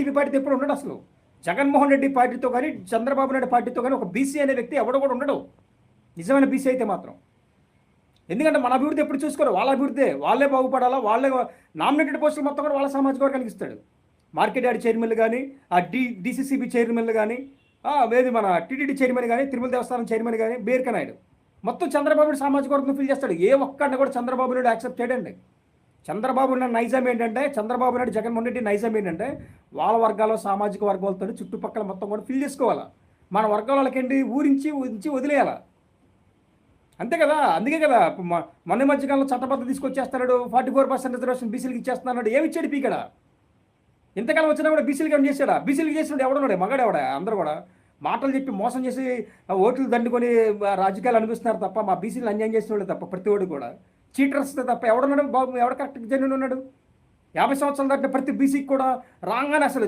TDP పార్టీతో ఎప్పుడు ఉండడు అసలు. జగన్మోహన్ రెడ్డి పార్టీతో కానీ చంద్రబాబు నాయుడు పార్టీతో కానీ ఒక బీసీ అనే వ్యక్తి ఎవడో కూడా ఉండడు, నిజమైన బీసీ అయితే మాత్రం. ఎందుకంటే మన అభివృద్ధి ఎప్పుడు చూసుకోరు, వాళ్ళ అభివృద్ధి వాళ్ళే బాగుపడాలా, వాళ్ళే నామినేటెడ్ పోస్టులు మొత్తం కూడా వాళ్ళ సామాజిక వర్గానికి ఇస్తాడు. మార్కెట్ యార్డ్ చైర్మన్లు కానీ, ఆ డీసీసీబీ చైర్మన్లు కానీ, లేదు మన టీటీడీ చైర్మన్ కానీ, తిరుమల దేవస్థానం చైర్మన్ కానీ, బేర్క నాయుడు మొత్తం చంద్రబాబు నాయుడు సామాజిక వర్గం ఫిల్ చేస్తాడు. ఏ ఒక్కడిని కూడా చంద్రబాబు నాయుడు యాక్సెప్ట్ చేయడండి. చంద్రబాబు నాయుడు నైజం ఏంటంటే, చంద్రబాబు నాయుడు జగన్మోహన్ రెడ్డి నైజం ఏంటంటే, వాళ్ళ వర్గాల సామాజిక వర్గాలతో చుట్టుపక్కల మొత్తం కూడా ఫిల్ చేసుకోవాలా, మన వర్గాల వాళ్ళకేంటి ఊరించి వదిలేయాలా, అంతే కదా. అందుకే కదా మొన్న మధ్యకాలంలో చట్టబద్ధ తీసుకొచ్చేస్తున్నాడు, 44% రిజర్వేషన్ బీసీలకు ఇచ్చేస్తున్నాడు. ఏమి ఇచ్చాడు పీకడ? ఇంతకాలం వచ్చినా కూడా బీసీలకి ఏం చేశాడా? బీసీలకి చేసినాడు ఎవడున్నాడు? మగాడు ఎవడా? అందరూ కూడా మాటలు చెప్పి మోసం చేసి ఓట్లు దండుకొని రాజకీయాలు అనిపిస్తున్నారు తప్ప, మా బీసీలు అన్యాయం చేసిన వాళ్ళు తప్ప ప్రతి ఒడు కూడా చీటర్స్ తప్ప ఎవడున్నాడు బాబు? ఎవడ కరెక్ట్ జన్యుడు ఉన్నాడు? 50 సంవత్సరాలు దాటిన ప్రతి బీసీకి కూడా రాగానే అసలు